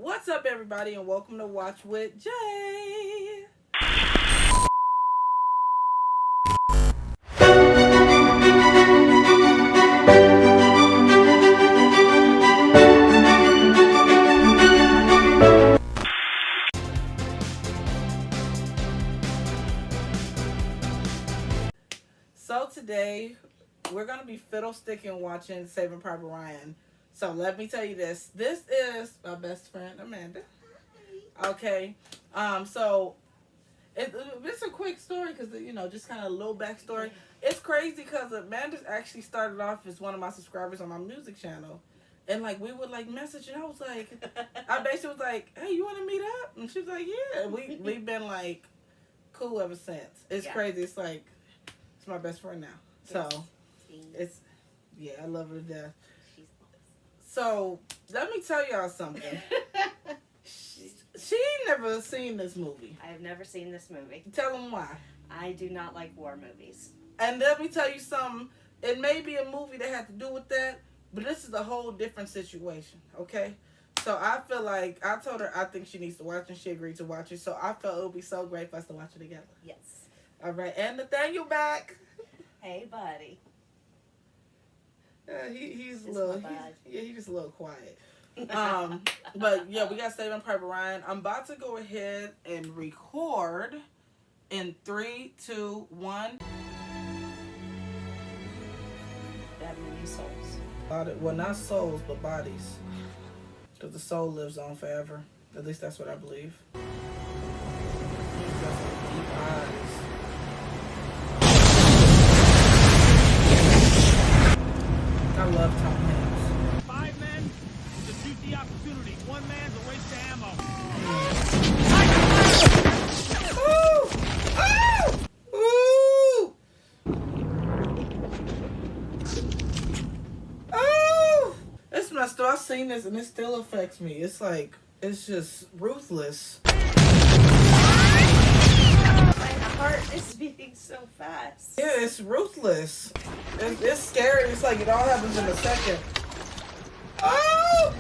What's up, everybody, and welcome to Watch with Jay. So today, we're going to be fiddlesticking watching Saving Private Ryan. So let me tell you this. This is my best friend, Amanda. Okay. So it's a quick story because, just kind of a little backstory. It's crazy because Amanda actually started off as one of my subscribers on my music channel. And, we would, message, and I was like, I basically was like, hey, you want to meet up? And she was like, yeah. And we've been, cool ever since. It's crazy. It's it's my best friend now. So, I love her to death. So, let me tell y'all something. She never seen this movie. I have never seen this movie. Tell them why. I do not like war movies. And let me tell you something. It may be a movie that had to do with that, but this is a whole different situation, okay? So, I feel like, I told her I think she needs to watch it, and she agreed to watch it. So, I felt it would be so great for us to watch it together. Yes. All right, and Nathaniel back. Hey, buddy. He's just a little quiet. But yeah, we got Saving Private Ryan. I'm about to go ahead and record in 3, 2, 1. That movie Souls. Well, not souls, but bodies. Because the soul lives on forever. At least that's what I believe. Deep eyes. I love Tom Hanks. 5 men to shoot the opportunity. 1 man's a waste of ammo. Ooh! Oh! It's messed up. I've seen this and it still affects me. It's just ruthless. My heart is beating so fast. Yeah, it's ruthless. It's scary. It's like it all happens in a second. Oh!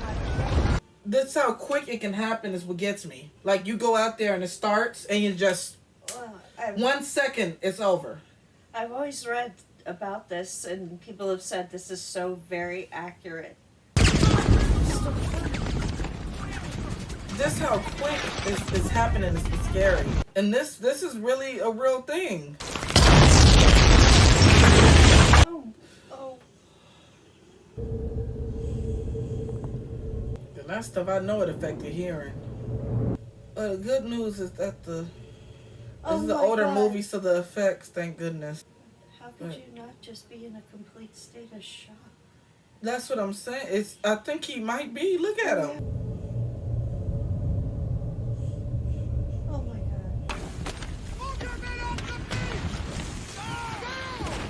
That's how quick it can happen is what gets me. Like, you go out there and it starts and you just... 1 second, it's over. I've always read about this and people have said this is so very accurate. This how quick it's happening is scary. And this is really a real thing. Oh. And that stuff, I know it affected hearing. The good news is that this is the older movie, so the effects, thank goodness. How could you not just be in a complete state of shock? That's what I'm saying. I think he might be. Look at him. Oh my god.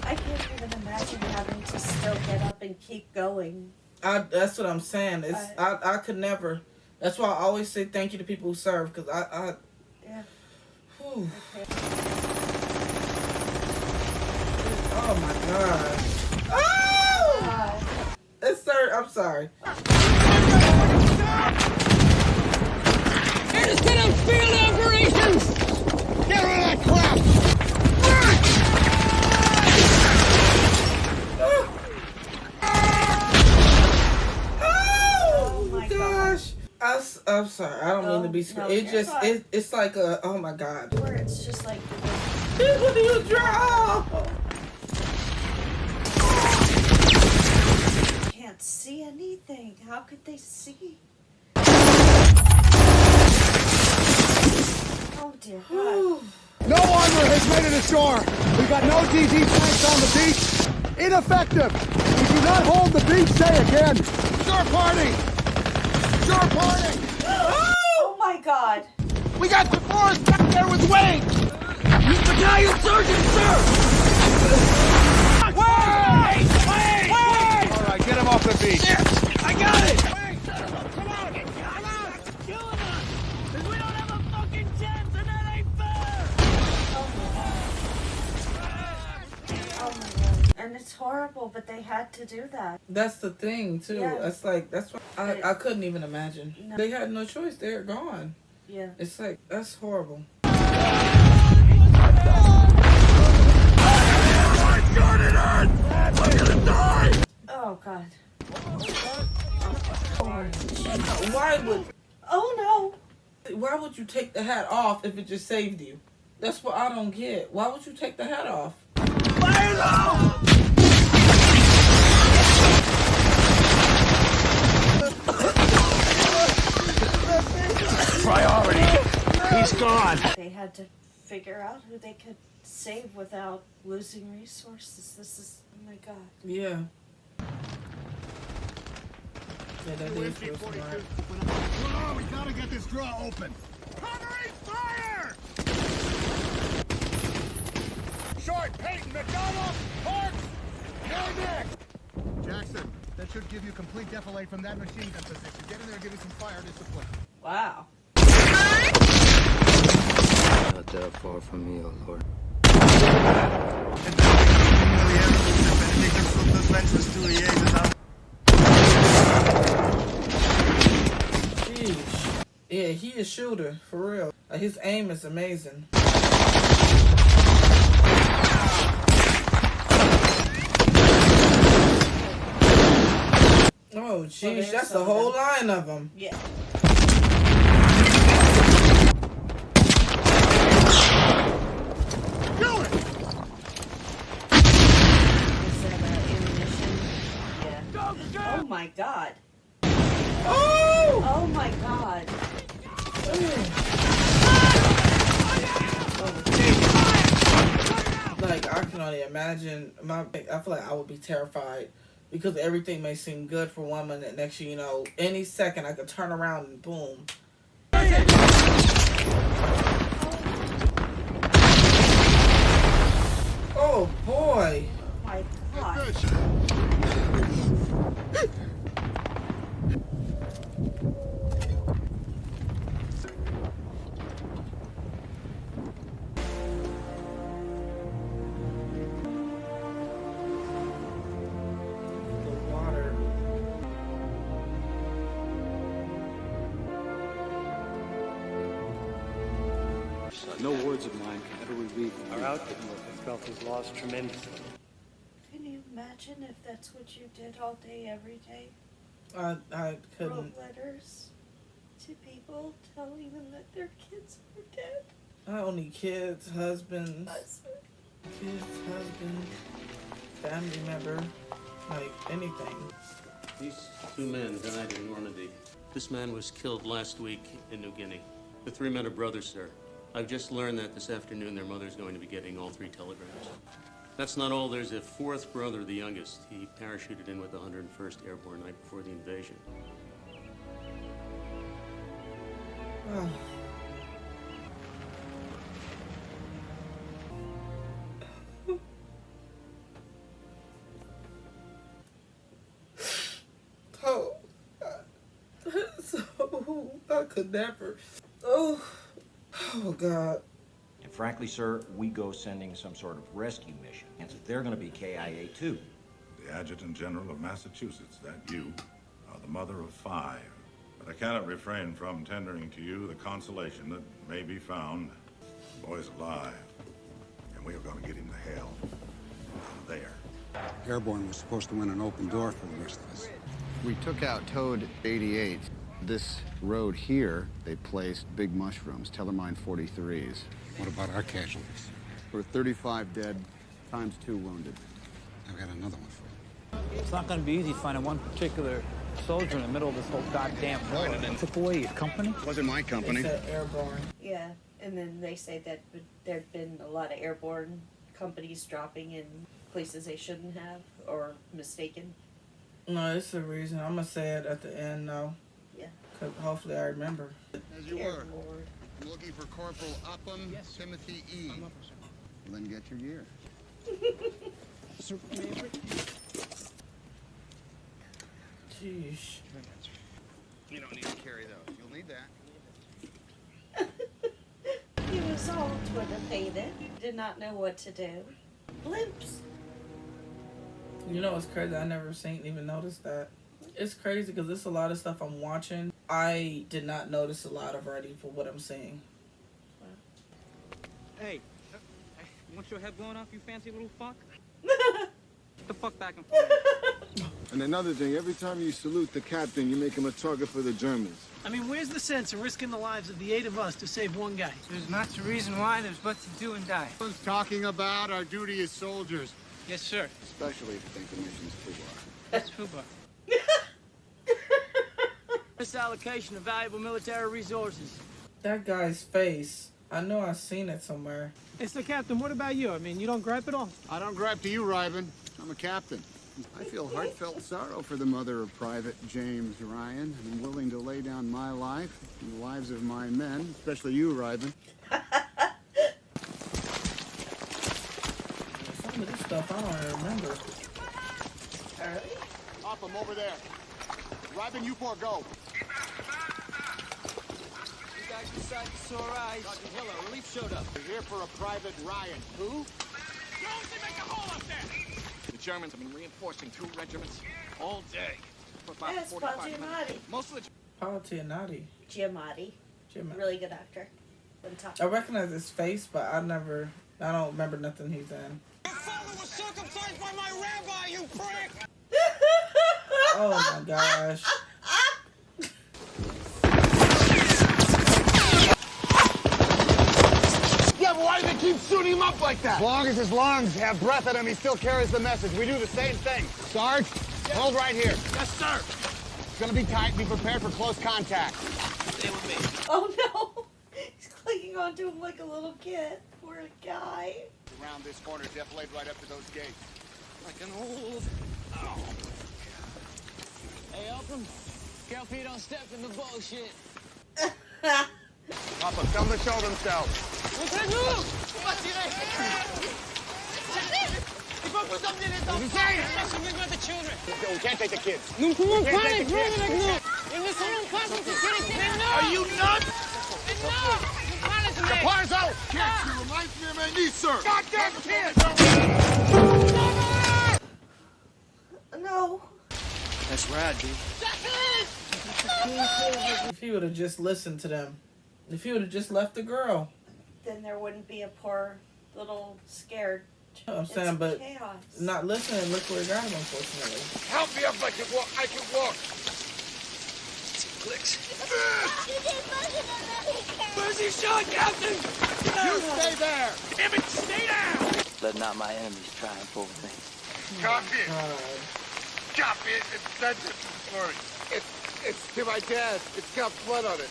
I can't even imagine having to still get up and keep going. That's what I'm saying. I could never. That's why I always say thank you to people who serve, because Yeah. Whew. Okay. Oh my god. Oh! Wow. I'm sorry. Instead of field operations! Get rid of that crap! Oh my gosh. I'm sorry. I don't mean to be scary. No, it's like oh my god. Where it's just like... What do you draw? Can't see anything. How could they see? Oh dear God. No armor has made it ashore. We got no DD tanks on the beach. Ineffective. We do not hold the beach. Say again. Shore party. Shore party. Oh my God. We got the forest back there with wings. He's battalion sergeant, sir. Wait! All right, get him off the beach. Yes, I got it! Wait! Come on! It's killing us! Because we don't have a fucking chance and that ain't fair! Oh my God. And it's horrible, but they had to do that. That's the thing too. Yeah. It's like that's what I couldn't even imagine. No. They had no choice. They're gone. Yeah. It's like that's horrible. Oh God. Why would Oh why would you take the hat off if it just saved you? That's what I don't get. Why would you take the hat off? Priority. He's gone. no. They had to figure out who they could save without losing resources. This is, oh my God. Yeah. Yeah, that is real smart. Hold on, we gotta get this drawer open. Covering fire! Short, Peyton, McDonald, Parks, you're next. Jackson, that should give you complete defilade from that machine gun position. Get in there and give me some fire discipline. Wow. Not that far from me, oh Lord. Jeez. Yeah, he a shooter for real. His aim is amazing. Oh, jeez, that's a whole line of them. Yeah. Is that ammunition? Yeah. Oh my God. Oh! Oh my God. Like, I can only imagine. I feel like I would be terrified because everything may seem good for one minute. Next thing you know, any second I could turn around and boom. Oh boy. Oh my God. The water. No words of mine can ever relieve the Our outfit worker felt his loss tremendously. Can you imagine if that's what you did all day, every day? I Wrote couldn't. letters to people telling them that their kids were dead. Not only kids, husbands, family member, like anything. These two men died in Normandy. This man was killed last week in New Guinea. The three men are brothers, sir. I've just learned that this afternoon their mother's going to be getting all three telegrams. That's not all. There's a fourth brother, the youngest. He parachuted in with the 101st Airborne night before the invasion. Oh. Oh, so I could never. Oh God. And frankly, sir, we go sending some sort of rescue mission. And so they're going to be KIA too. The Adjutant General of Massachusetts, that you, are the mother of 5. But I cannot refrain from tendering to you the consolation that may be found. The boy's alive, and we are going to get him to hell. Out of there. Airborne was supposed to win an open door for the rest of us. We took out Toad 88. This road here, they placed big mushrooms, Tellermine 43s. What about our casualties? There were 35 dead, times 2 wounded. I've got another one for you. It's not going to be easy finding one particular soldier in the middle of this whole goddamn war. And took away your company? Wasn't my company. It's an airborne. Yeah, and then they say that there'd been a lot of airborne companies dropping in places they shouldn't have or mistaken. No, it's a reason. I'm gonna say it at the end though. Yeah. Cause hopefully I remember. As you were. I'm looking for Corporal Upham, Timothy E. Well, then get your gear. Jeez. You don't need to carry those. You'll need that. He was all Twitter painted, did not know what to do. Blimps. You know, it's crazy. I never even noticed that. It's crazy because there's a lot of stuff I'm watching. I did not notice a lot of already for what I'm seeing. Hey, you want your head blown off, you fancy little fuck? Get the fuck back and forth. And another thing, every time you salute the captain, you make him a target for the Germans. I mean, where's the sense of risking the lives of the 8 of us to save one guy? There's not a reason why, there's what to do and die. Everyone's talking about our duty as soldiers. Yes, sir. Especially if you think the mission's too far. That's FUBAR. Misallocation of valuable military resources. That guy's face. I know I've seen it somewhere. Hey, so Captain, what about you? I mean, you don't gripe at all? I don't gripe to you, Ryben. I'm a captain. I feel heartfelt sorrow for the mother of Private James Ryan. I'm willing to lay down my life and the lives of my men, especially you, Ryben. Some of this stuff I don't remember. Up, I'm over there. Ryben, you four, go. You guys decided to soar eyes. Sergeant Hiller, relief showed up. We're here for a Private Ryan. Who? Jonesy, make a hole up there! The Germans have been reinforcing 2 regiments all day. For about Yes, 45 Paul minutes. Giamatti. Most of the Paul Giamatti. Giamatti. Really good actor. I recognize his face, but I don't remember nothing he's in. Your father was circumcised by my rabbi, you prick! Oh my gosh. Yeah, but why do they keep shooting him up like that? As long as his lungs have breath in him, he still carries the message. We do the same thing. Sarge, hold right here. Yes, sir! It's gonna be tight. Be prepared for close contact. Stay with me. Oh no! He's clinging onto him like a little kid. Poor guy. Around this corner, defilade right up to those gates. Like an old... Oh. Hey, Elton. Careful you don't step in the bullshit. Papa, tell them to show themselves. What's that move? What's he like? Il faut que vous emmenez les enfants. Something about the children. We can't take the kids. Nous ne pouvons pas les prendre avec nous. Ils ne seront pas en sécurité. Mais non! Are you nuts? Mais non! Nous pas les aimer. Fire's out! Kids, you remind me of my niece, sir. Goddamn kids! No. That's rad, dude. If he would have just listened to them. If he would have just left the girl. Then there wouldn't be a poor little scared. You know what I'm saying, but chaos. not listening, look where he got him, unfortunately. Help me up, I can walk. I can walk. Clicks. Where's he shot, Captain? You stay there. Damn it, stay down! Let not my enemies triumph over me. Copy it. Copy it. That's it. Sorry. It's to my dad. It's got blood on it.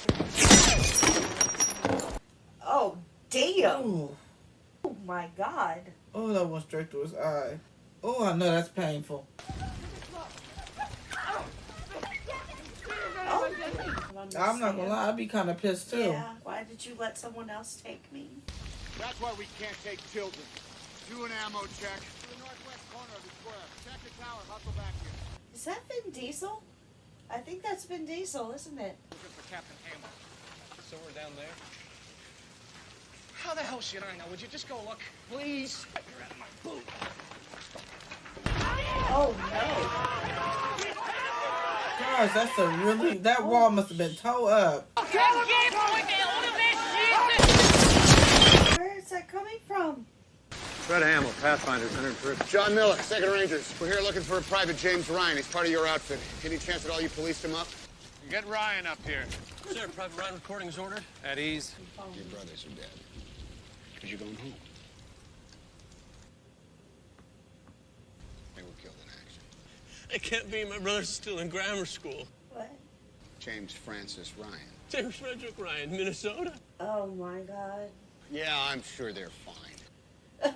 Oh, damn. Ooh. Oh my god. Oh, that went straight to his eye. Oh, I know that's painful. Oh. I'm not gonna lie, I'd be kind of pissed too. Yeah. Why did you let someone else take me? That's why we can't take children. Do an ammo check. To the northwest corner of the square. Check the tower. Hustle back here. Is that Vin Diesel? I think that's Vin Diesel, isn't it? Looking for Captain Hammer. Somewhere down there. How the hell should I know? Would you just go look, please? You're out of my boot. Oh no. Gosh, that's a really, that wall must have been towed up. Where is that coming from? Fred Hamill, Pathfinders, 103. John Miller, 2nd Rangers. We're here looking for a Private James Ryan. He's part of your outfit. Any chance at all you policed him up? Get Ryan up here. Sir, Private Ryan recording is ordered. At ease. Your brothers are dead. Because you're going home. They were killed in action. It can't be. My brother's still in grammar school. What? James Francis Ryan. James Frederick Ryan, Minnesota. Oh my god. Yeah, I'm sure they're fine.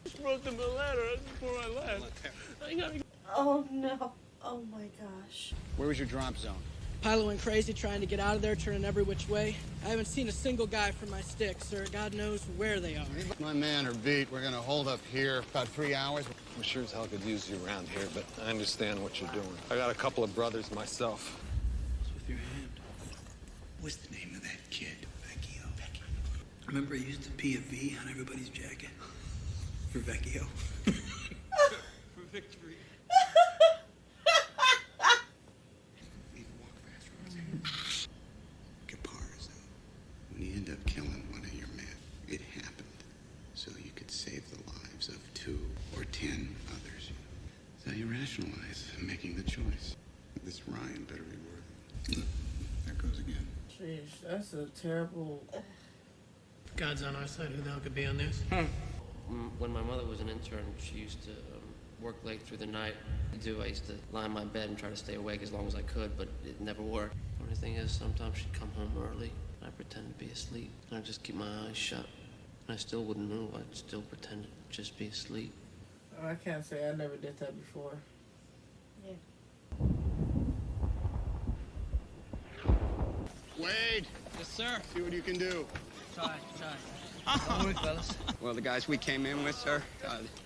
Just wrote them a letter before I left. I gotta... Oh no. Oh my gosh. Where was your drop zone? Pilot went crazy trying to get out of there, turning every which way. I haven't seen a single guy from my stick, sir. God knows where they are. My men are beat. We're gonna hold up here about 3 hours. I'm sure as hell could use you around here, but I understand what you're doing. I got a couple of brothers myself. What's with your hand? What's the name of that kid? Vecchio. Vecchio. Remember I used to P a V on everybody's jacket? For Vecchio. Ryan better be worthy. There goes again. Jeez, that's a terrible. God's on our side. Who the hell could be on this? When my mother was an intern, she used to work late through the night. I used to lie in my bed and try to stay awake as long as I could, but it never worked. The only thing is, sometimes she'd come home early, and I'd pretend to be asleep. And I'd just keep my eyes shut. And I still wouldn't move. I'd still pretend to just be asleep. I can't say I never did that before. Yeah. Wade! Yes, sir. See what you can do. Try. Don't worry, fellas. Well, the guys we came in with, sir,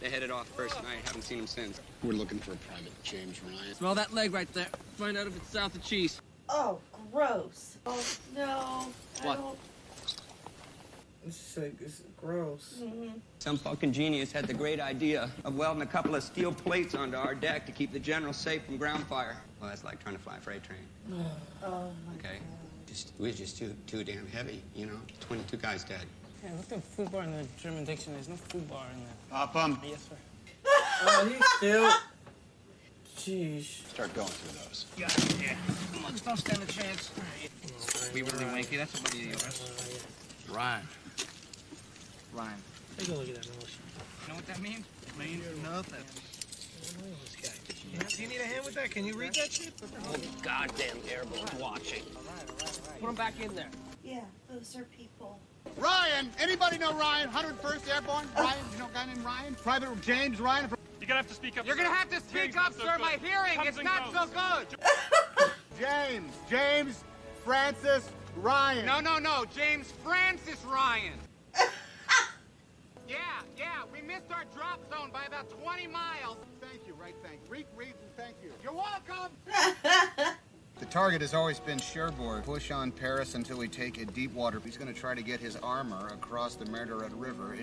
they headed off first night. Haven't seen them since. We're looking for Private James Ryan. Smell that leg right there. Find out if it's south of Cheese. Oh, gross. Oh, no. What? It's like, it's gross. Some fucking genius had the great idea of welding a couple of steel plates onto our deck to keep the general safe from ground fire. Well, that's like trying to fly a freight train. Oh, my Okay? It was just too damn heavy, you know? 22 guys dead. Yeah, look at food bar in the German dictionary. There's no food bar in there. Pop-em. Yes, sir. Oh, he's still. Jeez. Start going through those. Yeah. Let's don't stand a chance. We really wanky. That's a buddy of yours. Ryan. Take a look at that motion. You know what that means? It means nothing. Do you need a hand with that? Can you read that shit? Oh, goddamn airboat watching. Put him back in there. Yeah, those are people. Ryan! Anybody know Ryan? 101st Airborne? Ryan? You know a guy named Ryan? Private James Ryan? You're gonna have to speak up. You're gonna have to speak up, sir. My hearing is not so good. James Francis Ryan. No. James Francis Ryan. Yeah. We missed our drop zone by about 20 miles. Thank you, right? Read, thank you. You're welcome. The target has always been Cherbourg. Push on Paris until we take it deep water. He's going to try to get his armor across the Margaret River.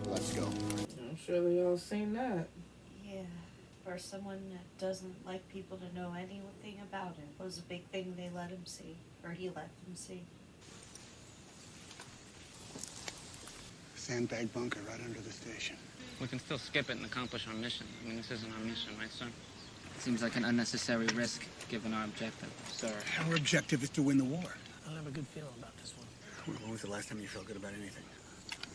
Let's go. I'm sure they all seen that. Yeah. For someone that doesn't like people to know anything about him, it was a big thing they let him see. Or he let them see. Sandbag bunker right under the station. We can still skip it and accomplish our mission. I mean, this isn't our mission, right, sir? Seems like an unnecessary risk, given our objective. Sir. Our objective is to win the war. I don't have a good feeling about this one. When was the last time you felt good about anything?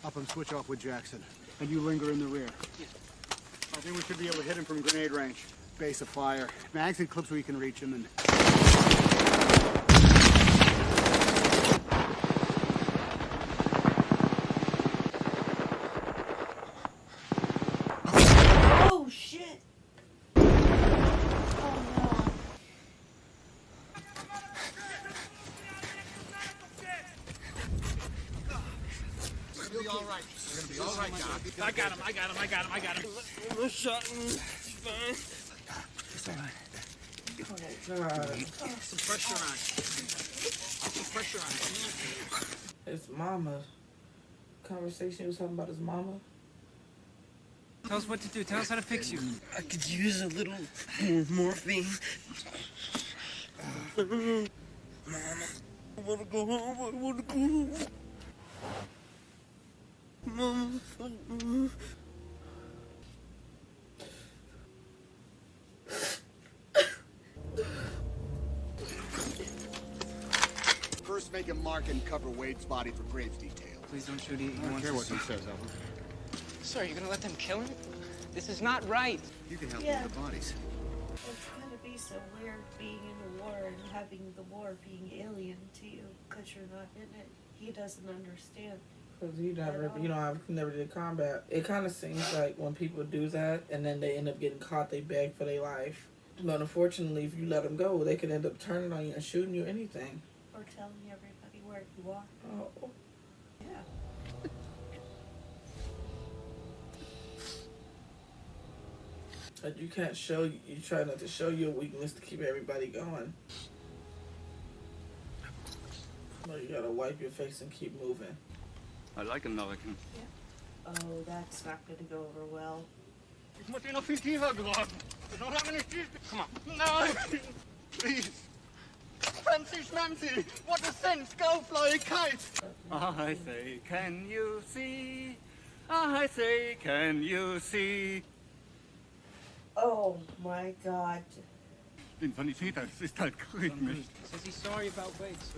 Up and switch off with Jackson. And you linger in the rear. Yeah. I think we should be able to hit him from grenade range. Base of fire. Mags and clips where you can reach him and... Oh, shit. Oh, no. We're gonna be all right. We're gonna be all right, John. I got him. I'm shot. It's fine. It's all right. Oh, God. Some pressure on it. Some pressure on it. His mama. Conversation he was talking about his mama. Tell us what to do. Tell us how to fix you. I could use a little morphine. Mama, I wanna go home. Mama. First, make a mark and cover Wade's body for graves detail. Please don't shoot. He I don't care what he says, Alvin. Sir, you're gonna let them kill him? This is not right. You can help Yeah. with the bodies. It's gonna be so weird being in a war and having the war being alien to you because you're not in it. He doesn't understand. Because I've never did combat. It kind of seems like when people do that and then they end up getting caught, they beg for their life. But unfortunately, if you let them go, they could end up turning on you and shooting you, anything. Or telling everybody where you are. Oh. Yeah. But you can't you try not to show your weakness to keep everybody going. But you gotta wipe your face and keep moving. I like American. Oh, that's not going to go over well. Ich muss hier noch viel tiefer graben. Ich noch lange nicht tief. Come on. No. Please. Fancy schmancy. What a sense. Go fly a kite. I say, can you see? I say, can you see? Oh my God. Den Sanitäter, es ist halt nicht. Says he's sorry about Wade's.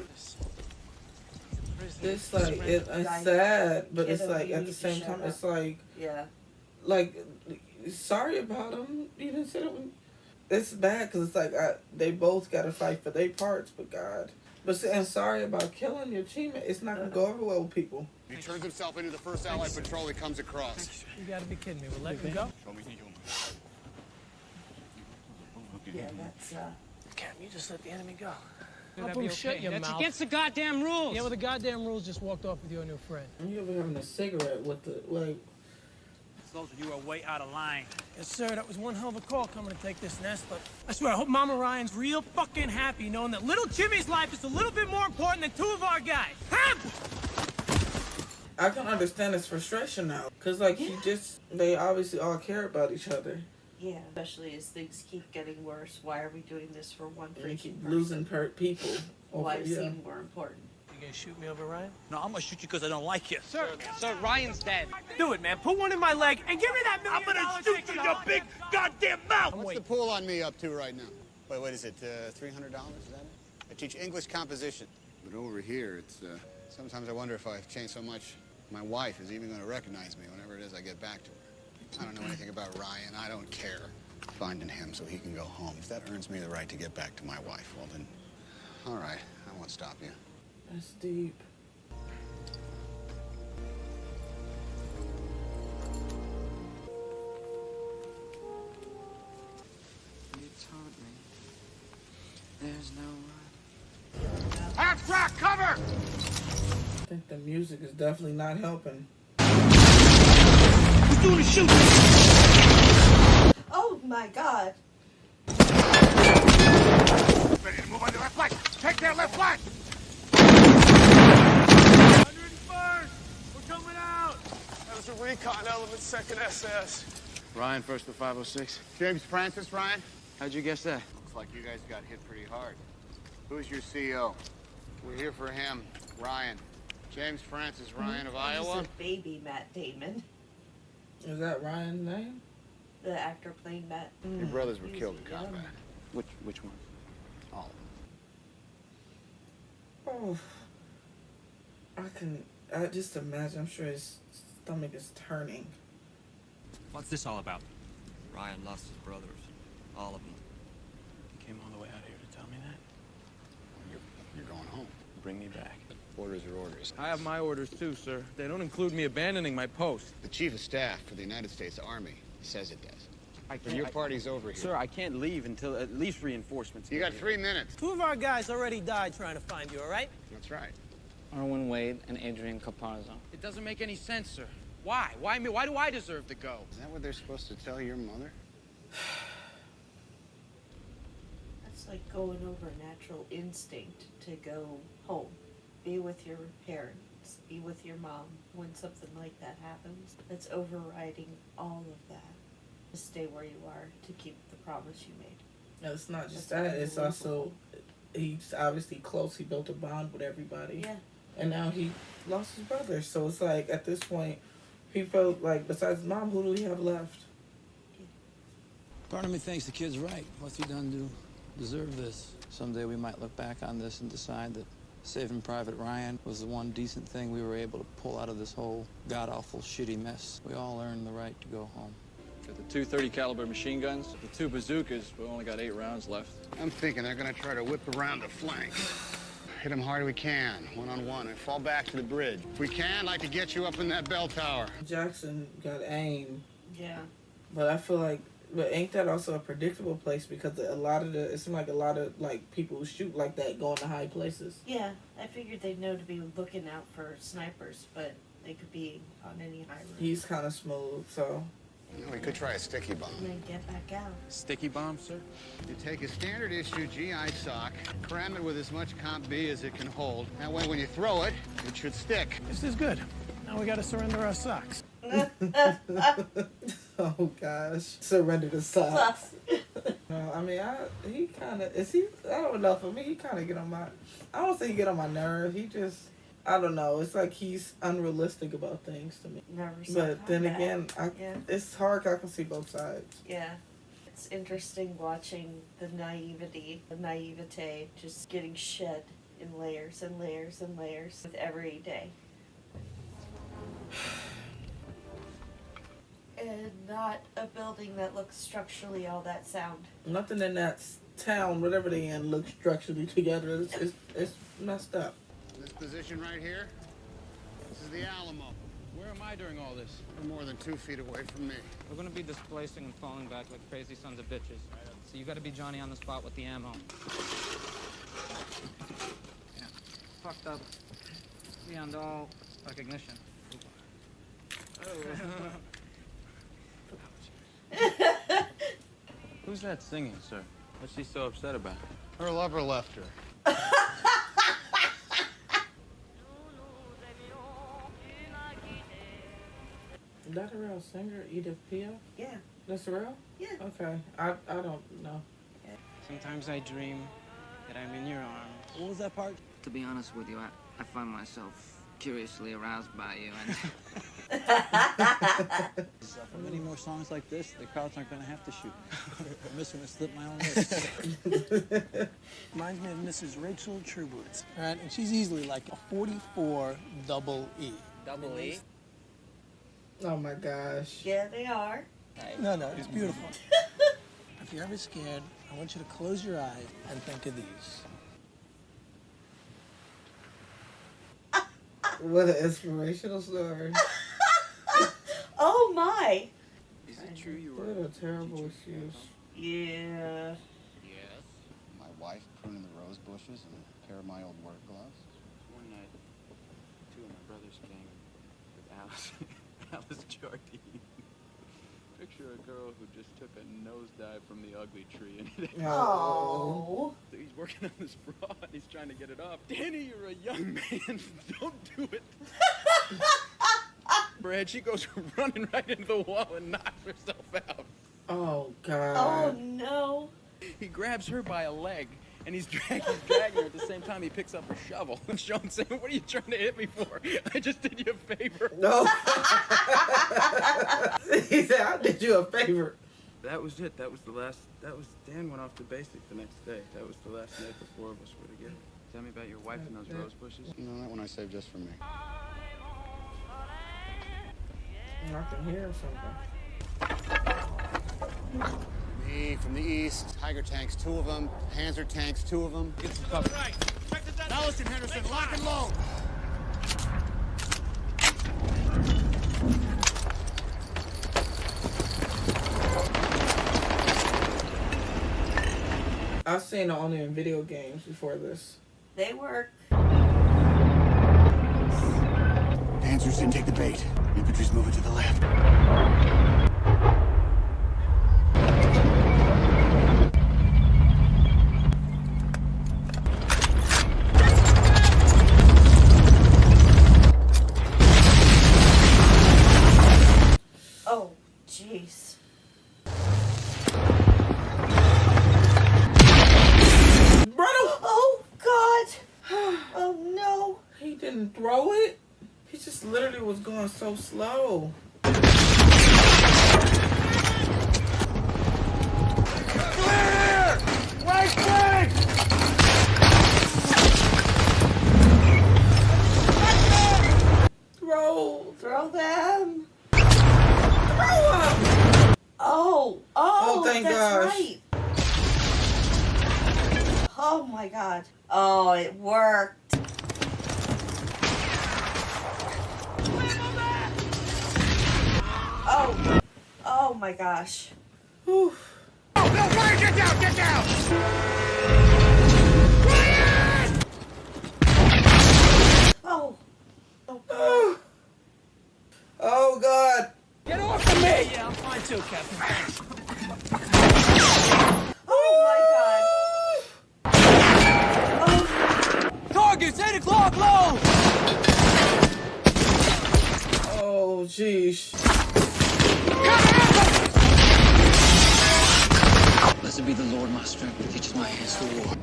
It's like it's sad, but it's like at the same time it's like like sorry about him. You didn't say that. It's bad because it's like they both got to fight for their parts, but God. But saying sorry about killing your teammate, it's not gonna go over well with people. He turns himself into the first Allied patrol he comes across. You gotta be kidding me. We'll let him go? Yeah, that's Cap, you just let the enemy go. How about shut your That's mouth? against the goddamn rules. Yeah, well, the goddamn rules just walked off with your new friend. You ever having a cigarette with the like? Soldier, you are way out of line. Yes, sir, that was one hell of a call coming to take this nest, but I swear, I hope Mama Ryan's real fucking happy knowing that little Jimmy's life is a little bit more important than two of our guys. I can understand his frustration now, cause like they obviously all care about each other. Yeah, especially as things keep getting worse. Why are we doing this for one They freaking keep person? losing people. Why is he more important? You gonna shoot me over Ryan? No, I'm gonna shoot you because I don't like you. Sir, Ryan's dead. Do it, man. Put one in my leg and give me that $1 million. I'm gonna shoot you in your big goddamn mouth! What's the pool on me up to right now? Wait, what is it, $300? Is that it? I teach English composition. But over here, it's, sometimes I wonder if I've changed so much, my wife is even gonna recognize me whenever it is I get back to her. I don't know anything about Ryan. I don't care. Finding him so he can go home. If that earns me the right to get back to my wife, well then, all right, I won't stop you. That's deep. You taught me. There's no one. Half track, cover! I think the music is definitely not helping. Who's doing the shooting? Oh my God. Ready to move on the left flank. Take their left flank. 101st! We're coming out! That was a recon element, 2nd SS. Ryan, first to 506. James Francis, Ryan? How'd you guess that? Looks like you guys got hit pretty hard. Who's your CO? We're here for him, Ryan. James Francis Ryan of Iowa. He's a baby Matt Damon. Is that Ryan's name? The actor playing Matt. Your brothers were killed in combat. Which one? All Oh, I just imagine. I'm sure his stomach is turning. What's this all about? Ryan lost his brothers. All of them. You came all the way out here to tell me that? You're going home. Bring me back. Orders are orders. I have my orders too, sir. They don't include me abandoning my post. The Chief of Staff for the United States Army says it does. But your party's over here. Sir, I can't leave until at least reinforcements. You got 3 minutes. Two of our guys already died trying to find you, all right? That's right. Arwen Wade and Adrian Caparzo. It doesn't make any sense, sir. Why? Why me? Why do I deserve to go? Is that what they're supposed to tell your mother? That's like going over natural instinct to go home. Be with your parents. Be with your mom when something like that happens. That's overriding all of that. To stay where you are, to keep the promise you made. No, it's not just that. It's also, he's obviously close. He built a bond with everybody. Yeah. And now he lost his brother. So it's like, at this point, he felt like, besides his mom, who do we have left? Part of me thinks the kid's right. What's he done to deserve this? Someday we might look back on this and decide that saving Private Ryan was the one decent thing we were able to pull out of this whole god-awful shitty mess. We all earned the right to go home. Got the 230 caliber machine guns, the 2 bazookas. We only got 8 rounds left. I'm thinking they're gonna try to whip around the flank. Hit them hard we can, one-on-one, and fall back to the bridge. If we can, I'd like to get you up in that bell tower. Jackson got aim. Yeah. But I feel like, but ain't that also a predictable place? Because it seems like a lot of, like, people who shoot like that go into high places. Yeah, I figured they'd know to be looking out for snipers, but they could be on any high road. He's kind of smooth, so. You know, we could try a sticky bomb. And then get back out. Sticky bomb, sir? You take a standard issue GI sock, cram it with as much Comp B as it can hold. That way when you throw it, it should stick. This is good. Now we gotta surrender our socks. Oh gosh, surrender the socks. No, I mean, he kind of I don't know. For me, he kind of get on my. I don't say he get on my nerve. He just, I don't know. It's like he's unrealistic about things to me. Never saw But then combat. again, Yeah. it's hard. 'Cause I can see both sides. Yeah. It's interesting watching the naivete just getting shed in layers and layers and layers with every day. And not a building that looks structurally all that sound. Nothing in that town, whatever they in, looks structurally together. It's messed up. This position right here, this is the Alamo. Where am I during all this? We're more than 2 feet away from me. We're gonna be displacing and falling back like crazy sons of bitches. So you gotta be Johnny on the spot with the ammo. Yeah. Fucked up. Beyond all recognition. Who's that singing, sir? What's she so upset about? Her lover left her. Is that a real singer, Edith Piaf? Yeah. That's real? Yeah. Okay. I don't know. Sometimes I dream that I'm in your arms. What was that part? To be honest with you, I find myself curiously aroused by you, and For many more songs like this, the crowds aren't going to have to shoot. I'm just going to slip my own wrist. Reminds me of Mrs. Rachel Trubowitz, right? And she's easily like a 44 double E. Double E? Oh my gosh. Yeah, they are. No, it's beautiful. If you're ever scared, I want you to close your eyes and think of these. What an inspirational story. Oh my! Is it true you were... What a terrible excuse. Yeah. Yes. My wife pruning the rose bushes and a pair of my old work gloves. One night, 2 of my brothers came with Alice Jardine. Picture a girl who just took a nosedive from the ugly tree and Oh. he's working on this bra and he's trying to get it off. Danny, you're a young man. Don't do it. Brad, she goes running right into the wall and knocks herself out. Oh God. Oh no. He grabs her by a leg and he's dragging her at the same time he picks up her shovel. And Sean's saying, what are you trying to hit me for? I just did you a favor. No. He said, I did you a favor. That was it. That was Dan went off to basic the next day. That was the last night the 4 of us were together. Tell me about your wife and those rose bushes. No, that one I saved just for me. I can hear something. Me from the east, Tiger tanks, 2 of them, Panzer tanks, 2 of them. Get some cover. Right. Now listen, Henderson, lock and load. I've seen it only in video games before this. They work. Panzers didn't take the bait. Infantry's moving to the left. Oh, jeez. Oh, God. Oh, no. He didn't throw it. He just literally was going so slow. Clear! Right flank! Throw them. Throw them. Oh, thank that's gosh. right. Oh my God. Oh, it worked. Oh my gosh. Whew. No, Ryan, get down, get down! Oh. Oh God. Get off of me! Yeah, I'm fine too, Captain. Thanks. Oh my God. Targets, 8 o'clock, low! Oh jeez. blessed be the Lord my strength, who teaches my hands to war.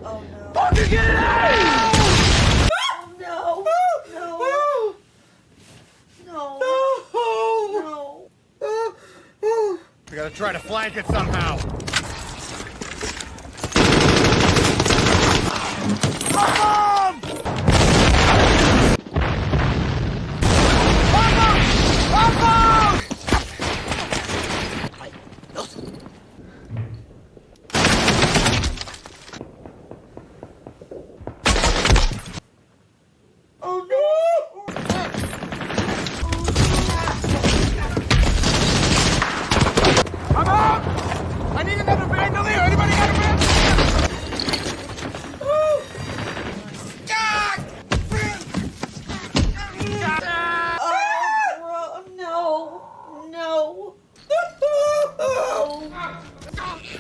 Oh no. Fucking get it out! Oh no. No. gotta try to flank it somehow. Oh no! I'm out! I need another bandolier! Anybody got a Oh, bro, no.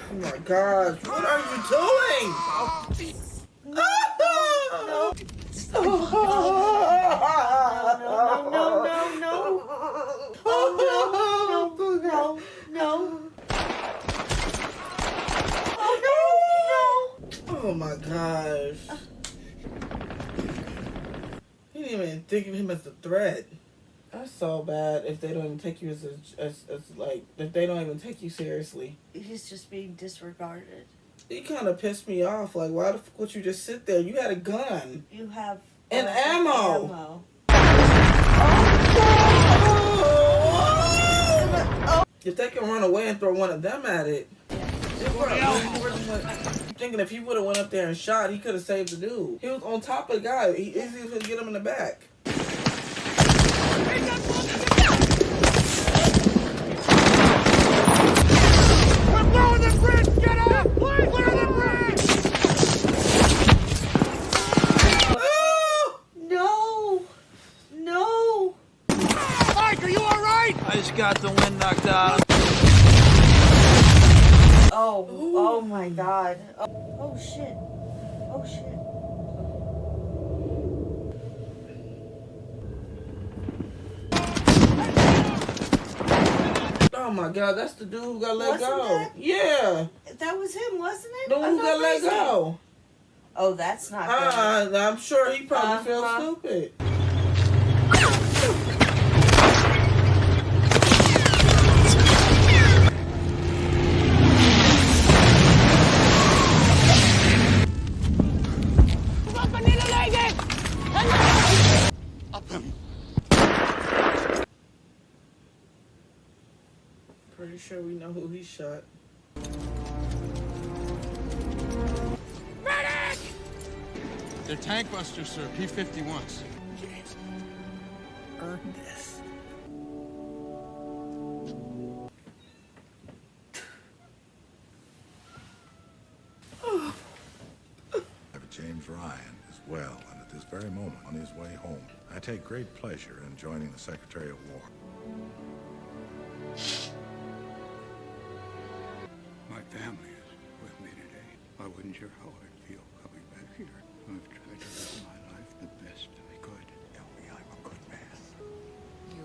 Oh my gosh, what are you doing? No. No. Oh, no. Oh my gosh. He didn't even think of him as a threat. That's so bad if they don't even take you as like, if they don't even take you seriously. He's just being disregarded. He kind of pissed me off. Like, why the fuck would you just sit there? You had a gun. You have and ammo. If they can run away and throw one of them at it. Thinking if he would have went up there and shot, he could have saved the dude. He was on top of the guy. He easily could get him in the back. We're blowing the bridge! Get up! Clear the bridge! No. Mike, are you alright? I just got the wind knocked out. Oh my God. Oh shit. Oh my God, that's the dude who got let Wasn't go. that? Yeah. That was him, wasn't it? The one who got let go. Oh, that's not good. I'm sure he probably feels stupid. Up him. Pretty sure we know who he shot. Medic! They're tank busters, sir. P-51s. Earn this. James Ryan is well, and at this very moment, on his way home, I take great pleasure in joining the Secretary of War. My family is with me today. I wasn't sure how I'd feel coming back here. I've tried to live my life the best I could. Tell me I'm a good man. You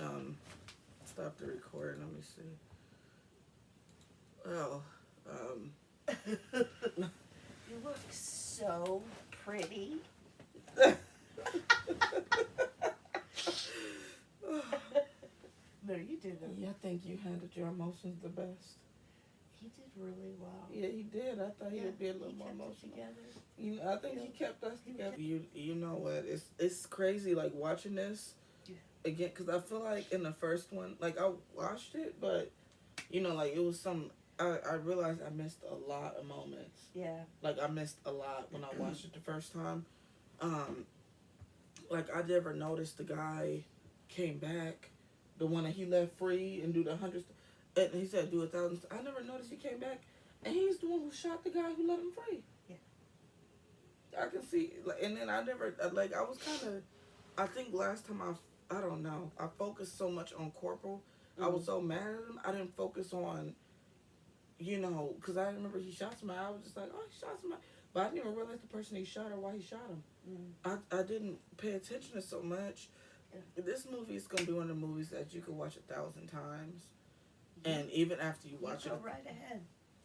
are. Stop the recording. Let me see. Well, You look so pretty. No, you didn't. Yeah, I think you handled your emotions the best. He did really well. Yeah, he did. I thought he would be a little more emotional. You know, I think he kept us together. You know what? It's crazy, like, watching this again, because I feel like in the first one, like, I watched it, but, you know, like, it was some... I realized I missed a lot of moments. Yeah. Like, I missed a lot when I watched it the first time. Like, I never noticed the guy came back, the one that he left free and do the 100, and he said do 1,000. I never noticed he came back, and he's the one who shot the guy who let him free. Yeah. I can see, like, and then I never, like, I was kind of, I think last time I don't know, I focused so much on Corporal. I was so mad at him, I didn't focus on, you know, because I remember he shot somebody. I was just like, oh, he shot somebody. But I didn't even realize the person he shot or why he shot him. I didn't pay attention to so much. Yeah. This movie is going to be one of the movies that you can watch 1,000 times. And even after you watch go it. right ahead.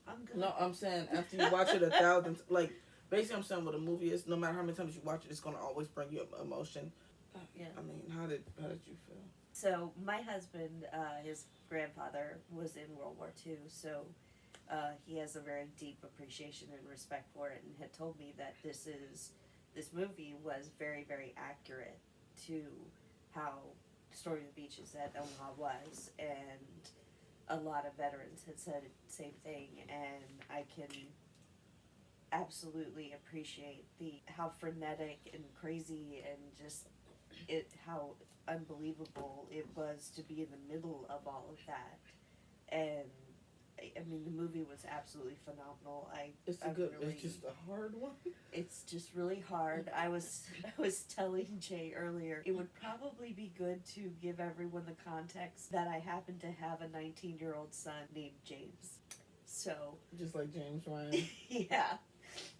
I'm good. No, I'm saying after you watch it 1,000, like, basically I'm saying what a movie is, no matter how many times you watch it, it's going to always bring you emotion. Yeah. I mean, how did you feel? So my husband, his grandfather was in World War II, so he has a very deep appreciation and respect for it, and had told me that this movie was very, very accurate to how Story of the Beaches at Omaha was, and a lot of veterans had said the same thing, and I can absolutely appreciate how frenetic and crazy and just how unbelievable it was to be in the middle of all of that. And I mean, the movie was absolutely phenomenal. It's just a hard one. It's just really hard. I was telling Jay earlier, it would probably be good to give everyone the context that I happen to have a 19-year-old son named James. So just like James Ryan. Yeah.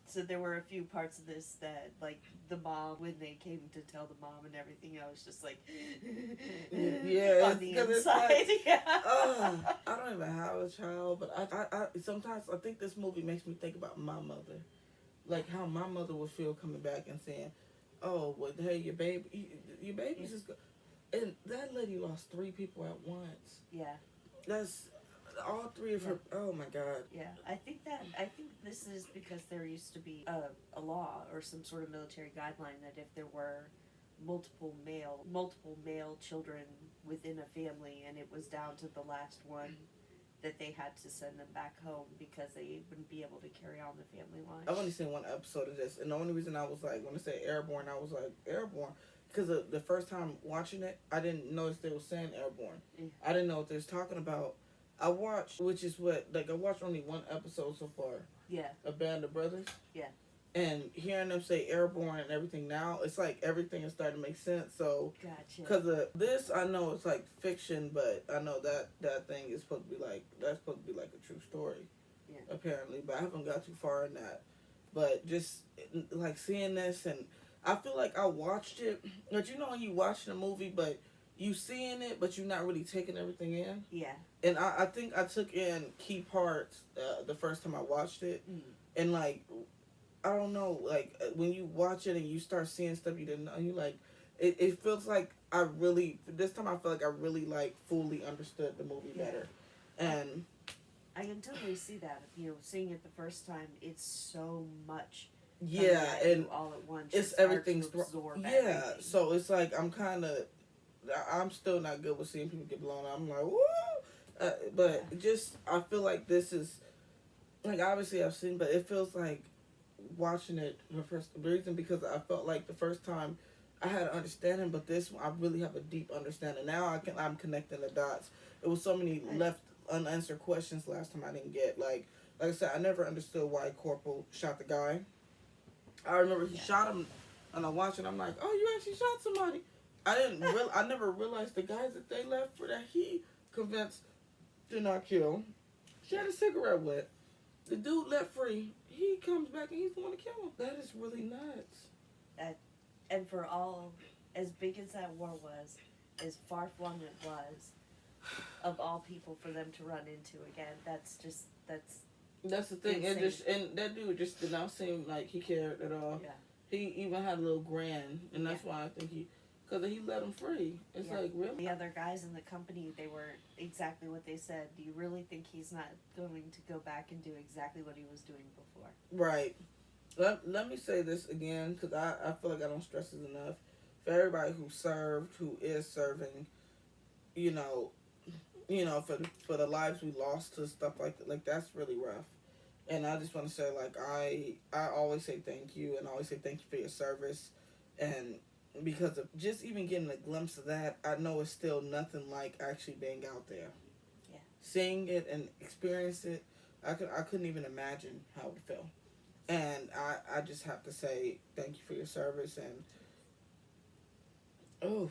So there were a few parts of this that, like, the mom, when they came to tell the mom and everything, I was just like, yeah, on the inside. Yeah. I don't even have a child, but I sometimes I think this movie makes me think about my mother, like how my mother would feel coming back and saying, "Oh, well, hey, your baby's just," and that lady lost 3 people at once. Yeah. That's all 3 of her. Oh my God. Yeah, I think this is because there used to be a law or some sort of military guideline that if there were multiple male children within a family and it was down to the last one, that they had to send them back home because they wouldn't be able to carry on the family line. I've only seen 1 episode of this, and the only reason I was like, when I said Airborne, I was like, Airborne, because the first time watching it, I didn't notice they were saying Airborne. I didn't know what they was talking about. I watched only 1 episode so far. Yeah. A Band of Brothers. Yeah. And hearing them say Airborne and everything now, it's like everything is starting to make sense. So, gotcha. Because of this, I know it's like fiction, but I know that thing is supposed to be like a true story. Yeah. Apparently, but I haven't got too far in that. But just like seeing this, and I feel like I watched it. But you know when you watch the movie, but you seeing it, but you're not really taking everything in. Yeah. And I think I took in key parts the first time I watched it, and like, I don't know, like when you watch it and you start seeing stuff you didn't know, you like, it feels like this time I feel like I really like fully understood the movie better, and I can totally see that. Seeing it the first time, it's so much. Yeah, and all at once, it's hard everything's to absorb everything. So it's like I'm still not good with seeing people get blown up. I'm like, woo! But just, I feel like this is, like, obviously I've seen, but it feels like watching it the first reason, because I felt like the first time I had an understanding, but this I really have a deep understanding. Now I'm connecting the dots. It was so many left unanswered questions last time I didn't get. Like I said, I never understood why Corporal shot the guy. I remember he shot him, and I watched it. I'm like, oh, you actually shot somebody. I never realized the guys that they left for that he convinced to not kill. She had a cigarette with. The dude left free. He comes back and he's the one to kill him. That is really nuts. And for all, as big as that war was, as far-flung it was, of all people for them to run into again, that's the thing. insane. And that dude just did not seem like he cared at all. Yeah. He even had a little grin, and that's why I think because he let him free. It's like, really? The other guys in the company, they were exactly what they said. Do you really think he's not going to go back and do exactly what he was doing before? Right. Let me say this again, because I feel like I don't stress this enough. For everybody who served, who is serving, for the lives we lost to stuff like that, like, that's really rough. And I just want to say, like, I always say thank you, and I always say thank you for your service. And because of just even getting a glimpse of that, I know it's still nothing like actually being out there. Yeah. Seeing it and experience it, I couldn't even imagine how it felt. And I just have to say thank you for your service. And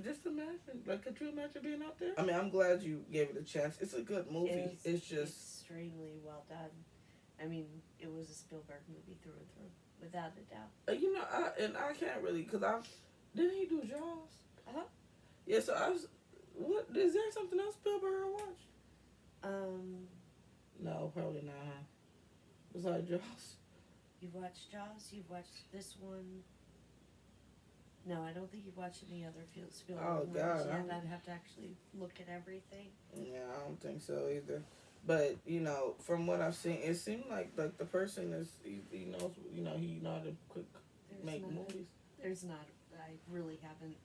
just imagine, like, could you imagine being out there? I mean, I'm glad you gave it a chance. It's a good movie. It's just extremely well done. I mean, it was a Spielberg movie through and through, without a doubt. I can't really, because didn't he do Jaws? Uh-huh. Yeah, so is there something else Spielberg watched? No, probably not. Besides Jaws. You've watched Jaws, you've watched this one. No, I don't think you've watched any other Spielberg Oh, movies God, yet. I'm- I'd have to actually look at everything. Yeah, I don't think so either. But you know, from what I've seen, it seemed like the person is he knows he know how to quick make movies. There's not. I really haven't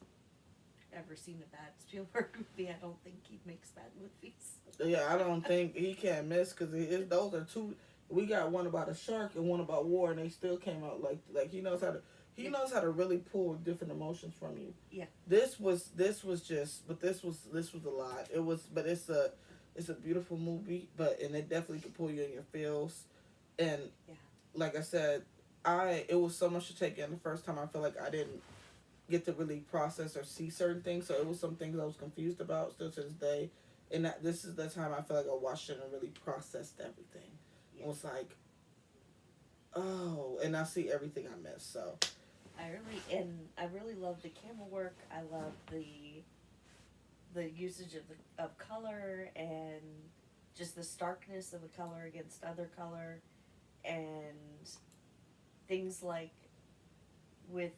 ever seen a bad Spielberg movie. I don't think he makes bad movies. Yeah, I don't think he can't miss because those are two. We got one about a shark and one about war, and they still came out like he knows how to. He knows how to really pull different emotions from you. Yeah. This was just, but this was a lot. It was, but it's a beautiful movie, and it definitely can pull you in your feels, and like I said, it was so much to take in the first time. I feel like I didn't get to really process or see certain things, so it was some things I was confused about still to this day, and this is the time I feel like I watched it and really processed everything. Yeah. It was like, oh, and I see everything I missed. So. I really love the camera work. I love the usage of color and just the starkness of the color against other color, and things like with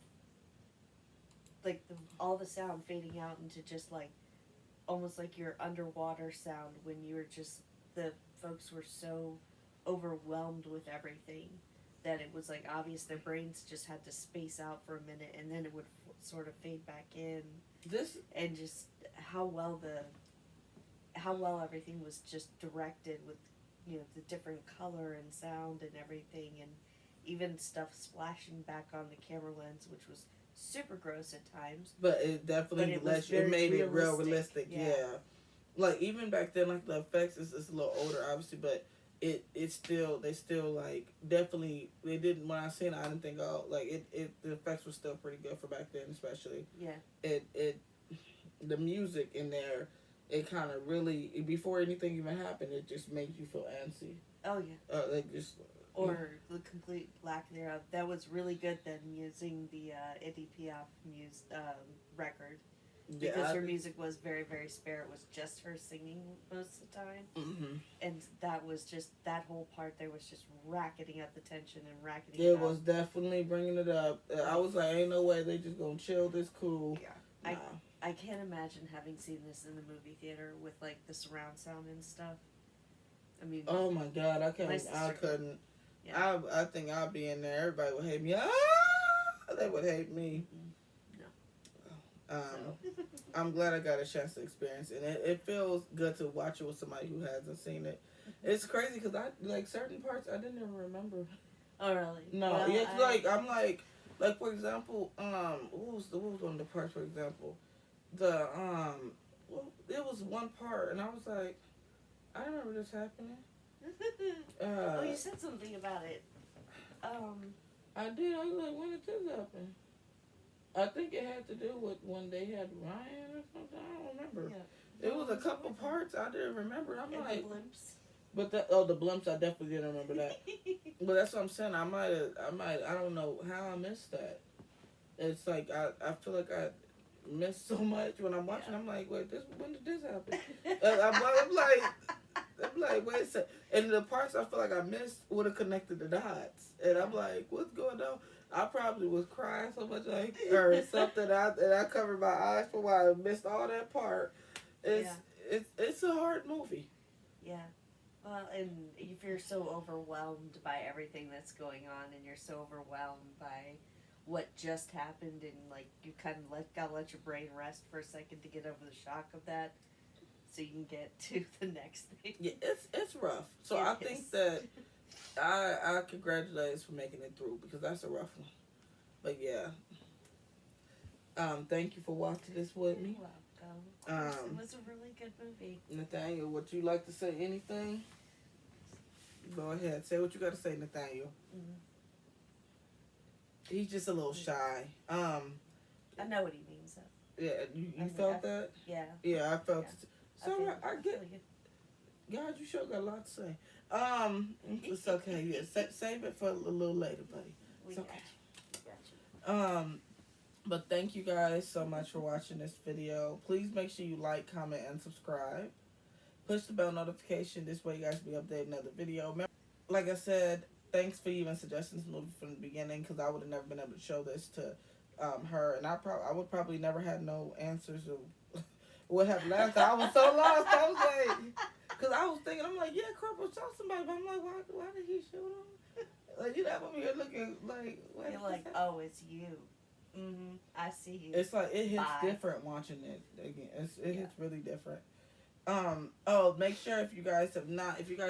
like all the sound fading out into just like almost like your underwater sound when you were just the folks were so overwhelmed with everything that it was like obvious their brains just had to space out for a minute and then it would sort of fade back in. And just how well everything was just directed with the different color and sound and everything, and even stuff splashing back on the camera lens, which was super gross at times. But it definitely it made it real realistic. Yeah. Like even back then, like the effects is a little older, obviously, but they still like definitely they didn't when I seen it I didn't think the effects were still pretty good for back then, especially. Yeah. The music in there, it kind of really before anything even happened, it just made you feel antsy. Oh yeah. Or the complete lack thereof. That was really good then using the Edith Piaf record. Because her music was very, very spare. It was just her singing most of the time. Mm-hmm. And that was just, that whole part there was just racketing up the tension and racketing it up. was definitely bringing it up. I was like, ain't no way they just gonna chill this cool. Yeah. Nah. I can't imagine having seen this in the movie theater with like the surround sound and stuff. I mean. Oh my God, I couldn't. Yeah. I think I'd be in there. Everybody would hate me. They would hate me. I'm glad I got a chance to experience it. And it feels good to watch it with somebody who hasn't seen it. It's crazy because I like certain parts I didn't even remember. Oh really? No, well, it's like I'm like for example, what was one of the parts? For example, it was one part, and I was like, I remember this happening. Oh, you said something about it. I did. I was like, when did this happen? I think it had to do with when they had Ryan or something. I don't remember. Yeah. It was a couple parts I didn't remember. I'm and like, the blimps. But the blimps, I definitely didn't remember that. But that's what I'm saying. I don't know how I missed that. It's like I feel like I missed so much when I'm watching. I'm like, wait, when did this happen? I'm like, wait a second. And the parts I feel like I missed would have connected the dots. And I'm like, what's going on? I probably was crying so much or something. And I covered my eyes for a while and missed all that part. It's a hard movie. Yeah. Well, and if you're so overwhelmed by everything that's going on, and you're so overwhelmed by what just happened, and like you kind of gotta let your brain rest for a second to get over the shock of that, so you can get to the next thing. Yeah, it's rough. So I think that I congratulate us for making it through because that's a rough one. But yeah, thank you for watching this with me. You're welcome. It was a really good movie. Nathaniel, would you like to say anything? Go ahead, say what you got to say, Nathaniel. Mm-hmm. He's just a little shy. I know what he means though. Yeah, you felt that? Yeah. Yeah, I felt it. So I get. Really God, you sure got a lot to say. It's okay. Yeah, save it for a little later, buddy. It's okay. Got you. But thank you guys so much for watching this video. Please make sure you like, comment, and subscribe. Push the bell notification. This way you guys will be updated another video. Like I said, thanks for even suggesting this movie from the beginning because I would have never been able to show this to her, and I would probably never have no answers of what happened last time. I was so lost. I was like, because I was thinking, I'm like, yeah, Corporal shot somebody, but I'm like, why did he shoot him? Like, you know, I'm here looking like, what? You're like, oh, it's you. Mm-hmm. I see you. It's like it hits Bye. different watching it again. It hits really different. Oh, make sure if you guys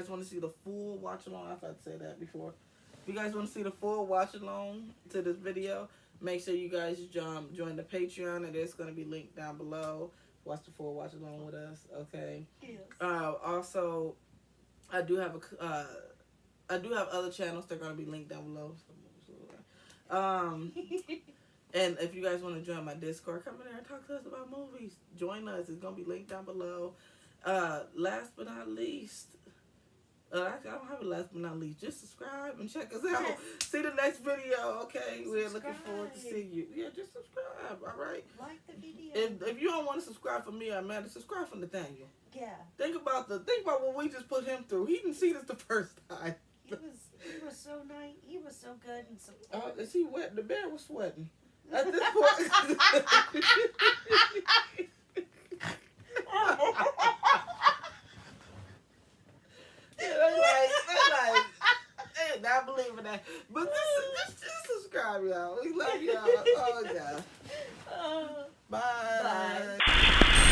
want to see the full watch along, I've had to say that before. If you guys want to see the full watch along to this video, make sure you guys join the Patreon, and it's going to be linked down below. Watch the full watch along with us, okay? Yes. Also, I do have other channels that are going to be linked down below. And if you guys want to join my Discord, come in there and talk to us about movies. Join us. It's going to be linked down below. Last but not least, actually, I don't have a last but not least. Just subscribe and check us out. Yes. See the next video, okay? Subscribe. We're looking forward to seeing you. Yeah, just subscribe, all right? Like the video. If you don't want to subscribe for me or Amanda, subscribe for Nathaniel. Yeah. Think about what we just put him through. He didn't see this the first time. He was so nice. He was so good and so. Is he wet? The bear was sweating. At this point. They're like, hey, not believing that. But just subscribe, y'all. We love y'all. Oh, God. Bye. Bye.